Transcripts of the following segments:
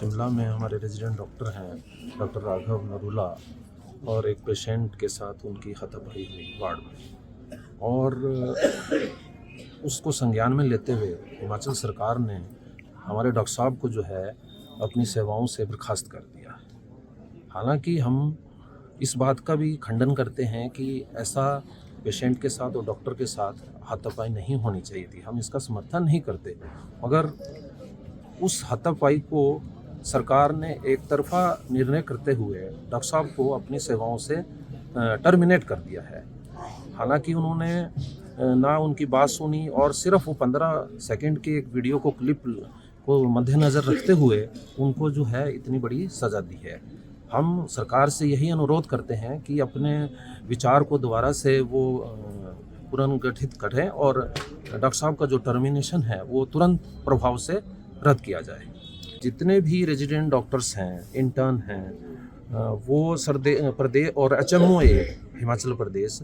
शिमला में हमारे resident doctor हैं, डॉक्टर राघव नरूला, और एक पेशेंट के साथ उनकी हाथापाई हुई वार्ड में, और उसको संज्ञान में लेते हुए हिमाचल सरकार ने हमारे डॉक्टर साहब को जो है अपनी सेवाओं से बर्खास्त कर दिया। हालांकि हम इस बात का भी खंडन करते हैं कि ऐसा पेशेंट के साथ और डॉक्टर के साथ हाथापाई नहीं होनी चाहिए थी, हम इसका समर्थन नहीं करते, मगर उस हाथापाई को सरकार ने एक तरफा निर्णय करते हुए डॉक्टर साहब को अपनी सेवाओं से टर्मिनेट कर दिया है। हालांकि उन्होंने ना उनकी बात सुनी और सिर्फ वो 15 सेकंड के एक वीडियो को क्लिप को मद्देनज़र रखते हुए उनको जो है इतनी बड़ी सज़ा दी है। हम सरकार से यही अनुरोध करते हैं कि अपने विचार को दोबारा से वो पुनर्गठित करें और डॉक्टर साहब का जो टर्मिनेशन है वो तुरंत प्रभाव से रद्द किया जाए। जितने भी रेजिडेंट डॉक्टर्स हैं, इंटर्न हैं, वो प्रदेश और HMOA हिमाचल प्रदेश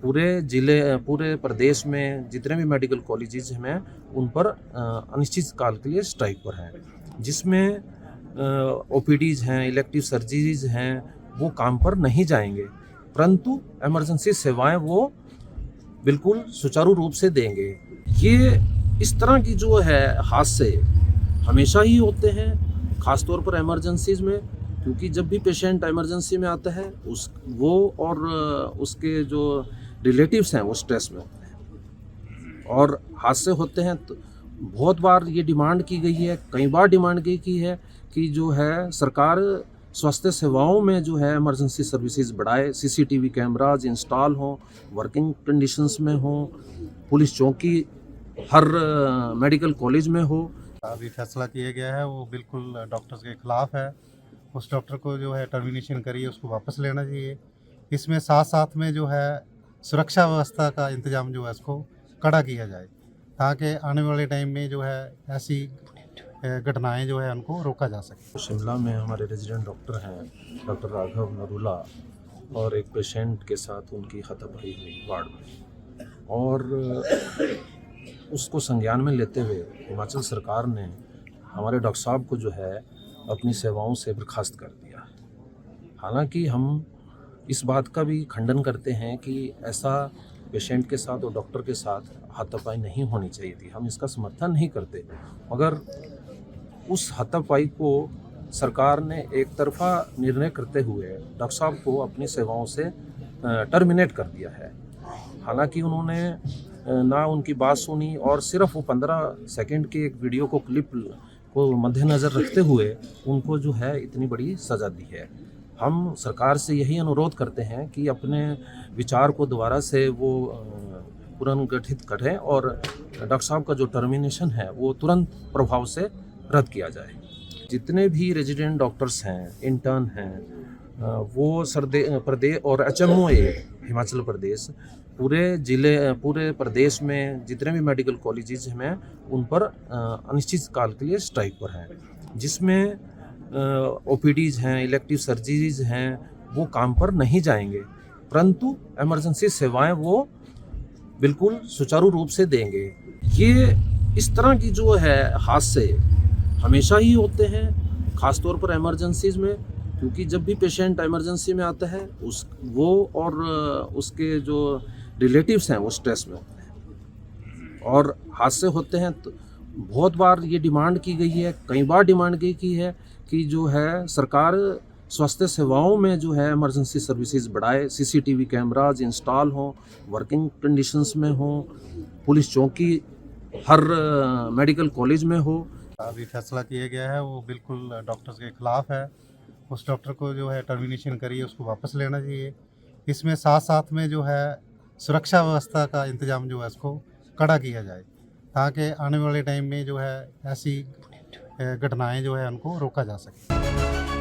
पूरे प्रदेश में जितने भी मेडिकल कॉलेजेस हैं उन पर अनिश्चित काल के लिए स्ट्राइक पर हैं, जिसमें OPDs हैं, इलेक्टिव सर्जरीज हैं, वो काम पर नहीं जाएंगे, परंतु इमरजेंसी सेवाएं वो बिल्कुल सुचारू रूप से देंगे। ये इस तरह की जो है हादसे हमेशा ही होते हैं, ख़ासतौर पर इमरजेंसीज में, क्योंकि जब भी पेशेंट इमरजेंसी में आता है वो और उसके जो रिलेटिव्स हैं वो स्ट्रेस में होते हैं और हादसे होते हैं। तो बहुत बार ये डिमांड की गई है, कई बार डिमांड की है कि जो है सरकार स्वास्थ्य सेवाओं में जो है इमरजेंसी सर्विसेज बढ़ाए, CCTV कैमराज इंस्टॉल हों, वर्किंग कंडीशंस में हों, पुलिस चौकी हर मेडिकल कॉलेज में हो। अभी फैसला किया गया है वो बिल्कुल डॉक्टर्स के ख़िलाफ़ है। उस डॉक्टर को जो है टर्मिनेशन करिए, उसको वापस लेना चाहिए। इसमें साथ साथ में जो है सुरक्षा व्यवस्था का इंतज़ाम जो है उसको कड़ा किया जाए, ताकि आने वाले टाइम में जो है ऐसी घटनाएं जो है उनको रोका जा सके। शिमला में हमारे रेजिडेंट डॉक्टर हैं, डॉक्टर राघव नरूला, और एक पेशेंट के साथ उनकी हाथापाई हुई वार्ड में, और उसको संज्ञान में लेते हुए हिमाचल सरकार ने हमारे डॉक्टर साहब को जो है अपनी सेवाओं से बर्खास्त कर दिया। हालांकि हम इस बात का भी खंडन करते हैं कि ऐसा पेशेंट के साथ और डॉक्टर के साथ हाथापाई नहीं होनी चाहिए थी, हम इसका समर्थन नहीं करते, मगर उस हाथापाई को सरकार ने एक तरफा निर्णय करते हुए डॉक्टर साहब को अपनी सेवाओं से टर्मिनेट कर दिया है। हालांकि उन्होंने ना उनकी बात सुनी और सिर्फ वो 15 सेकंड के एक वीडियो को क्लिप को मद्देनज़र रखते हुए उनको जो है इतनी बड़ी सज़ा दी है। हम सरकार से यही अनुरोध करते हैं कि अपने विचार को दोबारा से वो पुनर्गठित करें और डॉक्टर साहब का जो टर्मिनेशन है वो तुरंत प्रभाव से रद्द किया जाए। जितने भी रेजिडेंट डॉक्टर्स हैं, इंटर्न हैं, वो प्रदेश और HMOA हिमाचल प्रदेश पूरे प्रदेश में जितने भी मेडिकल कॉलेजेस हैं उन पर अनिश्चित काल के लिए स्ट्राइक पर हैं, जिसमें OPDs हैं, इलेक्टिव सर्जरीज हैं, वो काम पर नहीं जाएंगे, परंतु इमरजेंसी सेवाएं वो बिल्कुल सुचारू रूप से देंगे। ये इस तरह की जो है हादसे हमेशा ही होते हैं, ख़ासतौर पर इमरजेंसीज में, क्योंकि जब भी पेशेंट इमरजेंसी में आता है वो और उसके जो रिलेटिव्स हैं वो स्ट्रेस में होते हैं और हादसे होते हैं। तो बहुत बार ये डिमांड की गई है, कई बार डिमांड की है कि जो है सरकार स्वास्थ्य सेवाओं में जो है इमरजेंसी सर्विसेज बढ़ाए, CCTV कैमराज इंस्टॉल हों, वर्किंग कंडीशंस में हों, पुलिस चौकी हर मेडिकल कॉलेज में हो। अभी फैसला किया गया है वो बिल्कुल डॉक्टर्स के ख़िलाफ़ है। उस डॉक्टर को जो है टर्मिनेशन करिए, उसको वापस लेना चाहिए। इसमें साथ साथ में जो है सुरक्षा व्यवस्था का इंतज़ाम जो है उसको कड़ा किया जाए, ताकि आने वाले टाइम में जो है ऐसी घटनाएं जो है उनको रोका जा सके।